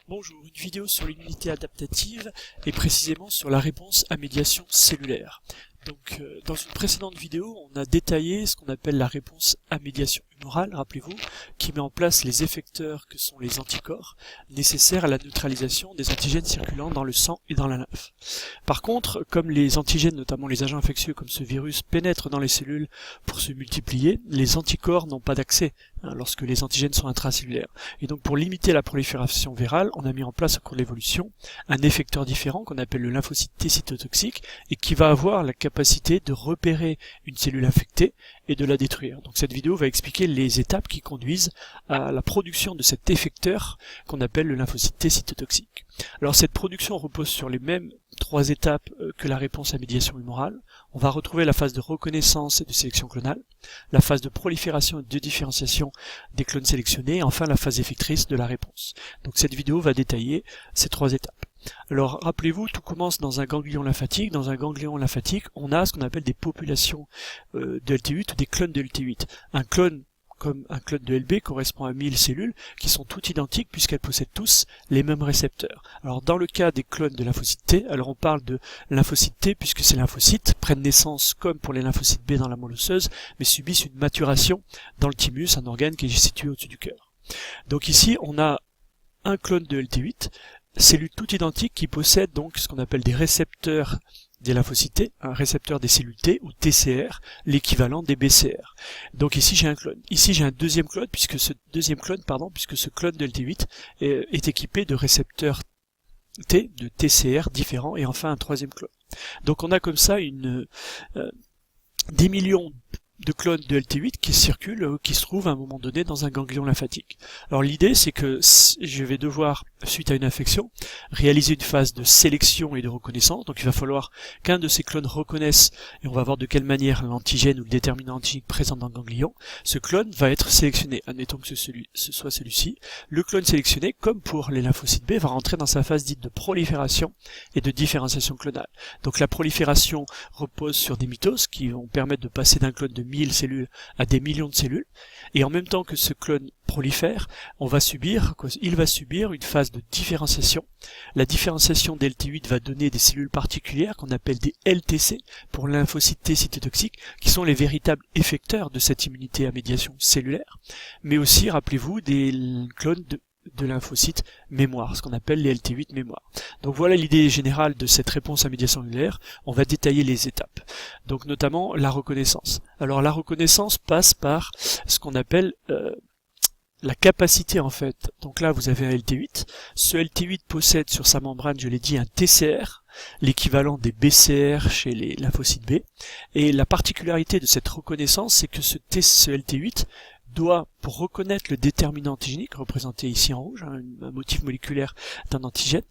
Bonjour, une vidéo sur l'immunité adaptative et précisément sur la réponse à médiation cellulaire. Donc, dans une précédente vidéo, on a détaillé ce qu'on appelle la réponse à médiation humorale, rappelez-vous, qui met en place les effecteurs que sont les anticorps, nécessaires à la neutralisation des antigènes circulant dans le sang et dans la lymphe. Par contre, comme les antigènes, notamment les agents infectieux comme ce virus, pénètrent dans les cellules pour se multiplier, les anticorps n'ont pas d'accès lorsque les antigènes sont intracellulaires. Et donc pour limiter la prolifération virale, on a mis en place au cours de l'évolution un effecteur différent qu'on appelle le lymphocyte T cytotoxique et qui va avoir la capacité de repérer une cellule infectée et de la détruire. Donc cette vidéo va expliquer les étapes qui conduisent à la production de cet effecteur qu'on appelle le lymphocyte T cytotoxique. Alors cette production repose sur les mêmes trois étapes que la réponse à médiation humorale. On va retrouver la phase de reconnaissance et de sélection clonale, la phase de prolifération et de différenciation des clones sélectionnés, et enfin la phase effectrice de la réponse. Donc cette vidéo va détailler ces trois étapes. Alors rappelez-vous, tout commence dans un ganglion lymphatique. Dans un ganglion lymphatique, on a ce qu'on appelle des populations de LT8 ou des clones de LT8. Un clone comme un clone de LB correspond à 1000 cellules qui sont toutes identiques puisqu'elles possèdent tous les mêmes récepteurs. Alors dans le cas des clones de lymphocyte T, alors on parle de lymphocyte T puisque ces lymphocytes prennent naissance comme pour les lymphocytes B dans la moelle osseuse, mais subissent une maturation dans le thymus, un organe qui est situé au-dessus du cœur. Donc ici on a un clone de LT8, cellules toutes identiques qui possèdent donc ce qu'on appelle des récepteurs des lymphocytes T, un récepteur des cellules T ou TCR, l'équivalent des BCR. Donc ici j'ai un clone. Ici j'ai un deuxième clone puisque ce clone de LT8 est équipé de récepteurs T, de TCR différents, et enfin un troisième clone. Donc on a comme ça des millions de clones de LT8 qui circulent, qui se trouvent à un moment donné dans un ganglion lymphatique. Alors l'idée c'est que je vais devoir, suite à une infection, réaliser une phase de sélection et de reconnaissance. Donc il va falloir qu'un de ces clones reconnaisse, et on va voir de quelle manière l'antigène ou le déterminant antigénique présent dans le ganglion. Ce clone va être sélectionné. Admettons que ce soit celui-ci. Le clone sélectionné, comme pour les lymphocytes B, va rentrer dans sa phase dite de prolifération et de différenciation clonale. Donc la prolifération repose sur des mitoses qui vont permettre de passer d'un clone de 1000 cellules à des millions de cellules, et en même temps que ce clone prolifère, il va subir une phase de différenciation. La différenciation des LT8 va donner des cellules particulières qu'on appelle des LTC pour lymphocyte T cytotoxique, qui sont les véritables effecteurs de cette immunité à médiation cellulaire, mais aussi, rappelez-vous, des clones de lymphocytes mémoire, ce qu'on appelle les LT8 mémoire. Donc voilà l'idée générale de cette réponse à médiation cellulaire. On va détailler les étapes. Donc notamment la reconnaissance. Alors la reconnaissance passe par ce qu'on appelle la capacité en fait. Donc là vous avez un LT8. Ce LT8 possède sur sa membrane, je l'ai dit, un TCR, l'équivalent des BCR chez les lymphocytes B. Et la particularité de cette reconnaissance, c'est que ce LT8 doit, pour reconnaître le déterminant antigénique, représenté ici en rouge, un motif moléculaire d'un antigène,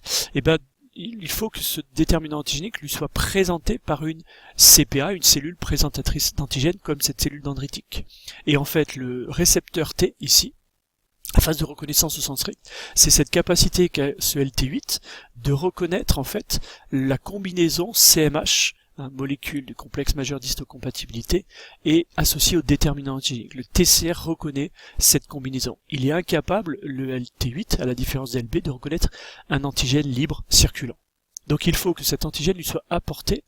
il faut que ce déterminant antigénique lui soit présenté par une CPA, une cellule présentatrice d'antigène, comme cette cellule dendritique. Et en fait, le récepteur T, ici, la phase de reconnaissance au sens strict, c'est cette capacité qu'a ce LT8 de reconnaître en fait la combinaison CMH, molécule du complexe majeur d'histocompatibilité, est associée au déterminant antigénique. Le TCR reconnaît cette combinaison. Il est incapable, le LT8, à la différence de LB, de reconnaître un antigène libre circulant. Donc il faut que cet antigène lui soit apporté.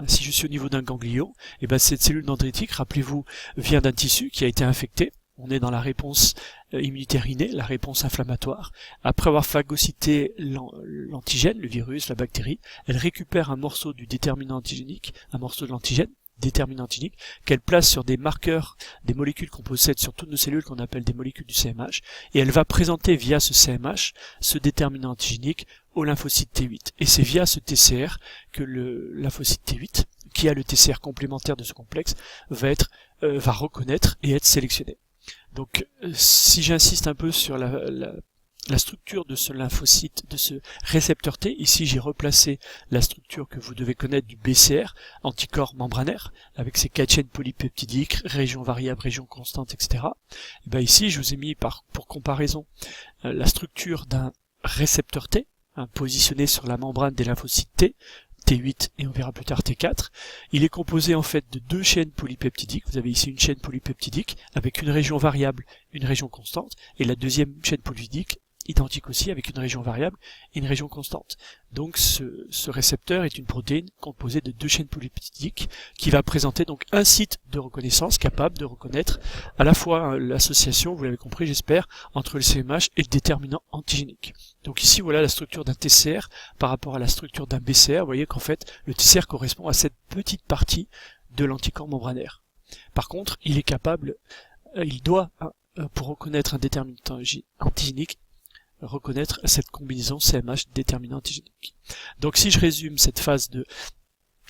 Si je suis au niveau d'un ganglion, cette cellule dendritique, rappelez-vous, vient d'un tissu qui a été infecté. On est dans la réponse immunitaire innée, la réponse inflammatoire. Après avoir phagocyté l'antigène, le virus, la bactérie, elle récupère un morceau du déterminant antigénique, un morceau de l'antigène, déterminant antigénique, qu'elle place sur des marqueurs, des molécules qu'on possède sur toutes nos cellules qu'on appelle des molécules du CMH, et elle va présenter via ce CMH, ce déterminant antigénique, au lymphocyte T8. Et c'est via ce TCR que le lymphocyte T8, qui a le TCR complémentaire de ce complexe, va reconnaître et être sélectionné. Donc si j'insiste un peu sur la structure de ce lymphocyte, de ce récepteur T, ici j'ai replacé la structure que vous devez connaître du BCR, anticorps membranaire, avec ses 4 chaînes polypeptidiques, région variable, région constante, etc. Et ici je vous ai mis pour comparaison la structure d'un récepteur T, positionné sur la membrane des lymphocytes T, T8 et on verra plus tard T4. Il est composé en fait de deux chaînes polypeptidiques. Vous avez ici une chaîne polypeptidique avec une région variable, une région constante, et la deuxième chaîne polypeptidique identique aussi avec une région variable et une région constante. Donc ce récepteur est une protéine composée de 2 chaînes polypeptidiques qui va présenter donc un site de reconnaissance capable de reconnaître à la fois l'association, vous l'avez compris j'espère, entre le CMH et le déterminant antigénique. Donc ici voilà la structure d'un TCR par rapport à la structure d'un BCR. Vous voyez qu'en fait le TCR correspond à cette petite partie de l'anticorps membranaire. Par contre, il est capable, il doit, pour reconnaître un déterminant antigénique, reconnaître cette combinaison CMH déterminant antigénique. Donc si je résume cette phase de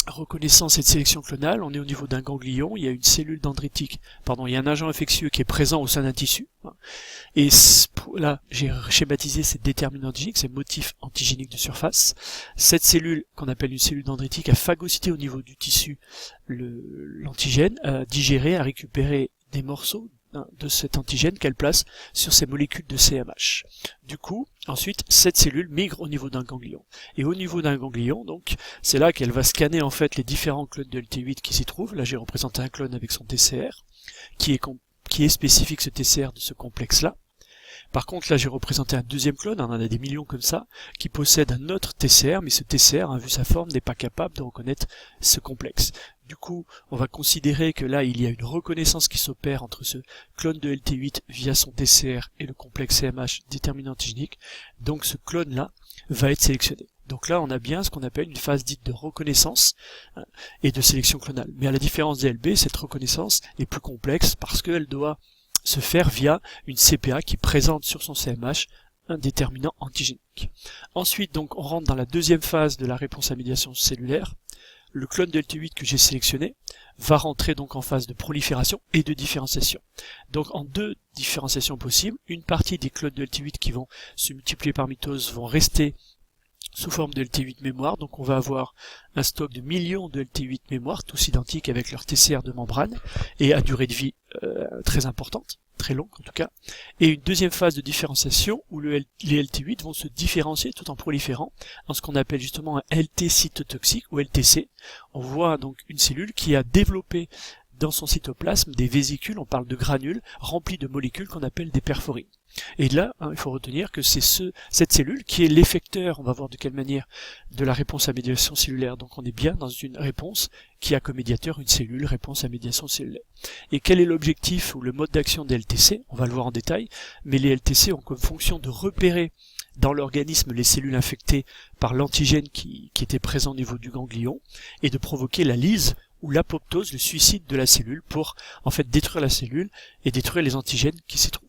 reconnaissance et de sélection clonale, on est au niveau d'un ganglion, il y a une cellule dendritique, il y a un agent infectieux qui est présent au sein d'un tissu, et là j'ai schématisé ces déterminants antigéniques, ces motifs antigéniques de surface. Cette cellule, qu'on appelle une cellule dendritique, a phagocyté au niveau du tissu l'antigène, a digéré, a récupéré des morceaux de cet antigène qu'elle place sur ces molécules de CMH. Du coup, ensuite, cette cellule migre au niveau d'un ganglion. Et au niveau d'un ganglion, donc, c'est là qu'elle va scanner en fait les différents clones de LT8 qui s'y trouvent. Là, j'ai représenté un clone avec son TCR, qui est spécifique, ce TCR de ce complexe-là. Par contre, là, j'ai représenté un deuxième clone, on en a des millions comme ça, qui possède un autre TCR, mais ce TCR, vu sa forme, n'est pas capable de reconnaître ce complexe. Du coup, on va considérer que là, il y a une reconnaissance qui s'opère entre ce clone de LT8 via son TCR et le complexe CMH déterminant antigénique. Donc ce clone-là va être sélectionné. Donc là, on a bien ce qu'on appelle une phase dite de reconnaissance et de sélection clonale. Mais à la différence des LB, cette reconnaissance est plus complexe parce qu'elle doit se faire via une CPA qui présente sur son CMH un déterminant antigénique. Ensuite, donc, on rentre dans la deuxième phase de la réponse à médiation cellulaire. Le clone de LT8 que j'ai sélectionné va rentrer donc en phase de prolifération et de différenciation. Donc en 2 différenciations possibles, une partie des clones de LT8 qui vont se multiplier par mitose vont rester sous forme de LT8 mémoire, donc on va avoir un stock de millions de LT8 mémoire, tous identiques avec leur TCR de membrane, et à durée de vie très importante, très longue en tout cas, et une deuxième phase de différenciation où les LT8 vont se différencier tout en proliférant dans ce qu'on appelle justement un LT cytotoxique ou LTC. On voit donc une cellule qui a développé dans son cytoplasme des vésicules, on parle de granules, remplis de molécules qu'on appelle des perforines. Et là, il faut retenir que c'est cette cellule qui est l'effecteur, on va voir de quelle manière, de la réponse à médiation cellulaire. Donc on est bien dans une réponse qui a comme médiateur une cellule, réponse à médiation cellulaire. Et quel est l'objectif ou le mode d'action des LTC? On va le voir en détail, mais les LTC ont comme fonction de repérer dans l'organisme les cellules infectées par l'antigène qui était présent au niveau du ganglion, et de provoquer la lyse ou l'apoptose, le suicide de la cellule, pour en fait détruire la cellule et détruire les antigènes qui s'y trouvent.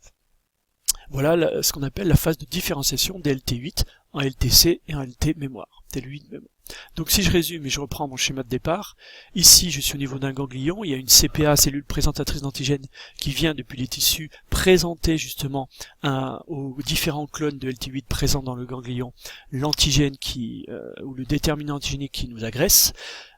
Voilà ce qu'on appelle la phase de différenciation des LT8 en LTC et en LT mémoire, T8 mémoire. Donc si je résume et je reprends mon schéma de départ, ici je suis au niveau d'un ganglion, il y a une CPA, cellule présentatrice d'antigènes, qui vient depuis les tissus présenter justement aux différents clones de LT8 présents dans le ganglion l'antigène ou le déterminant antigénique qui nous agresse.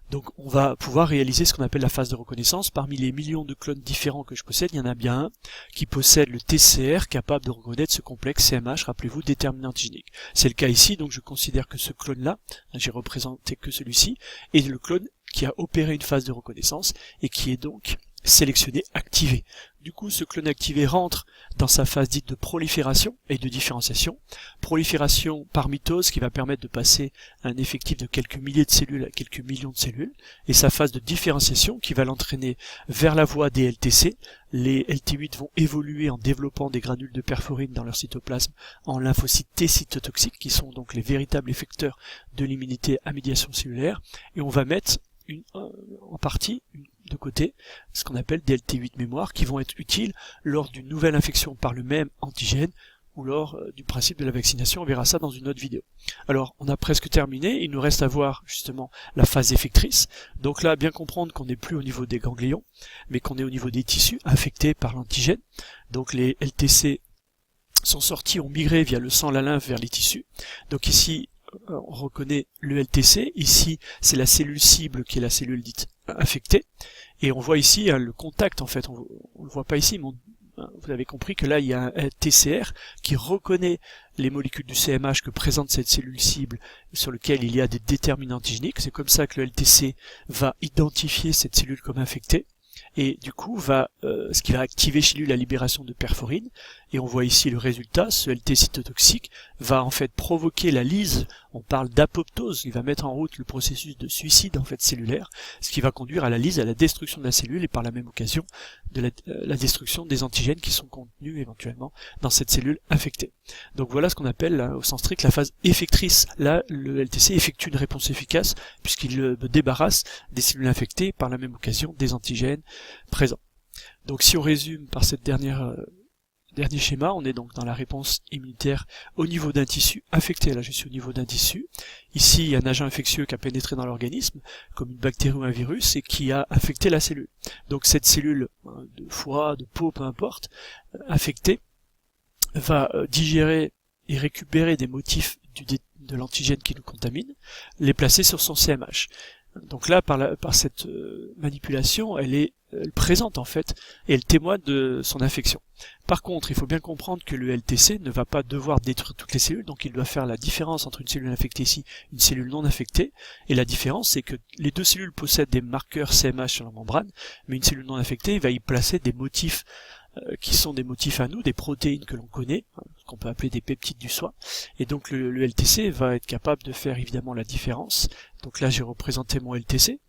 Donc on va pouvoir réaliser ce qu'on appelle la phase de reconnaissance. Parmi les millions de clones différents que je possède, il y en a bien un qui possède le TCR capable de reconnaître ce complexe CMH, rappelez-vous, déterminant antigénique. C'est le cas ici, donc je considère que ce clone-là, j'ai représenté que celui-ci, est le clone qui a opéré une phase de reconnaissance et qui est donc sélectionné, activé. Du coup, ce clone activé rentre dans sa phase dite de prolifération et de différenciation. Prolifération par mitose qui va permettre de passer à un effectif de quelques milliers de cellules à quelques millions de cellules. Et sa phase de différenciation qui va l'entraîner vers la voie des LTC. Les LT8 vont évoluer en développant des granules de perforine dans leur cytoplasme en lymphocytes T cytotoxiques qui sont donc les véritables effecteurs de l'immunité à médiation cellulaire. Et on va mettre en partie de côté ce qu'on appelle des LT8 mémoire qui vont être utiles lors d'une nouvelle infection par le même antigène ou lors du principe de la vaccination. On verra ça dans une autre vidéo. Alors on a presque terminé, il nous reste à voir justement la phase effectrice. Donc là, bien comprendre qu'on n'est plus au niveau des ganglions mais qu'on est au niveau des tissus infectés par l'antigène. Donc les LTC sont sortis, ont migré via le sang, la lymphe vers les tissus. Donc ici on reconnaît le LTC, ici c'est la cellule cible qui est la cellule dite infectée, et on voit ici le contact en fait, on le voit pas ici, mais vous avez compris que là il y a un TCR qui reconnaît les molécules du CMH que présente cette cellule cible sur lequel il y a des déterminants antigéniques. C'est comme ça que le LTC va identifier cette cellule comme infectée, et du coup ce qui va activer chez lui la libération de perforine, et on voit ici le résultat. Ce LT cytotoxique va en fait provoquer la lyse, on parle d'apoptose, il va mettre en route le processus de suicide en fait cellulaire, ce qui va conduire à la lyse, à la destruction de la cellule et par la même occasion de la destruction des antigènes qui sont contenus éventuellement dans cette cellule infectée. Donc voilà ce qu'on appelle au sens strict la phase effectrice. Là, le LTC effectue une réponse efficace puisqu'il me débarrasse des cellules infectées par la même occasion des antigènes présents. Donc si on résume par cette dernier schéma, on est donc dans la réponse immunitaire au niveau d'un tissu affecté. Là je suis au niveau d'un tissu. Ici il y a un agent infectieux qui a pénétré dans l'organisme, comme une bactérie ou un virus, et qui a affecté la cellule. Donc cette cellule de foie, de peau, peu importe, affectée, va digérer et récupérer des motifs de l'antigène qui nous contamine, les placer sur son CMH. Donc là, par cette manipulation, elle présente en fait, et elle témoigne de son infection. Par contre, il faut bien comprendre que le LTC ne va pas devoir détruire toutes les cellules, donc il doit faire la différence entre une cellule infectée ici, une cellule non infectée, et la différence c'est que les deux cellules possèdent des marqueurs CMH sur la membrane, mais une cellule non infectée va y placer des motifs qui sont des motifs à nous, des protéines que l'on connaît, qu'on peut appeler des peptides du soi, et donc le LTC va être capable de faire évidemment la différence. Donc là j'ai représenté mon LTC,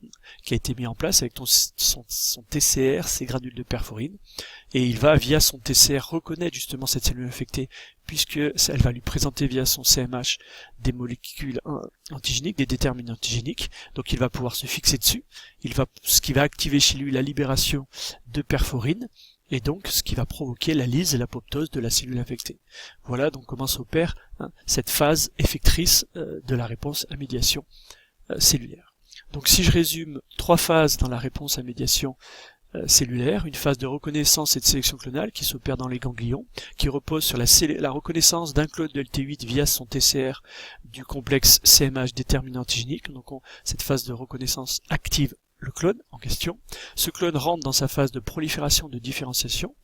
qui a été mis en place avec son TCR, ses granules de perforine, et il va via son TCR reconnaître justement cette cellule infectée, puisque elle va lui présenter via son CMH des molécules antigéniques, des déterminants antigéniques, donc il va pouvoir se fixer dessus, ce qui va activer chez lui la libération de perforine, et donc ce qui va provoquer la lyse et l'apoptose de la cellule infectée. Voilà donc comment s'opère cette phase effectrice de la réponse à médiation cellulaire. Donc si je résume 3 phases dans la réponse à médiation cellulaire, une phase de reconnaissance et de sélection clonale qui s'opère dans les ganglions, qui repose sur la reconnaissance d'un clone de LT8 via son TCR du complexe CMH déterminant antigénique. Donc cette phase de reconnaissance active le clone en question. Ce clone rentre dans sa phase de prolifération de différenciation.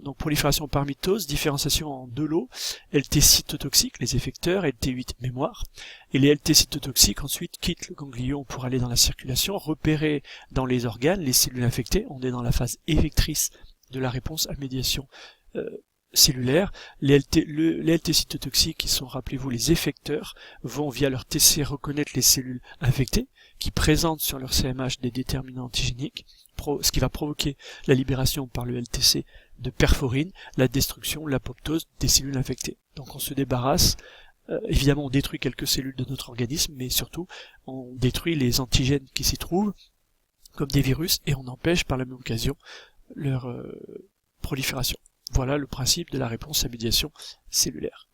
Donc prolifération par mitose, différenciation en 2 lots, LT cytotoxiques, les effecteurs, LT8 mémoire. Et les LT cytotoxiques ensuite quittent le ganglion pour aller dans la circulation, repérer dans les organes les cellules infectées. On est dans la phase effectrice de la réponse à médiation cellulaire. Les LT cytotoxiques, qui sont, rappelez-vous, les effecteurs, vont via leur TC reconnaître les cellules infectées, qui présentent sur leur CMH des déterminants antigéniques, ce qui va provoquer la libération par le LTC de perforine, la destruction, l'apoptose des cellules infectées. Donc on se débarrasse, évidemment on détruit quelques cellules de notre organisme, mais surtout on détruit les antigènes qui s'y trouvent, comme des virus, et on empêche par la même occasion leur prolifération. Voilà le principe de la réponse à médiation cellulaire.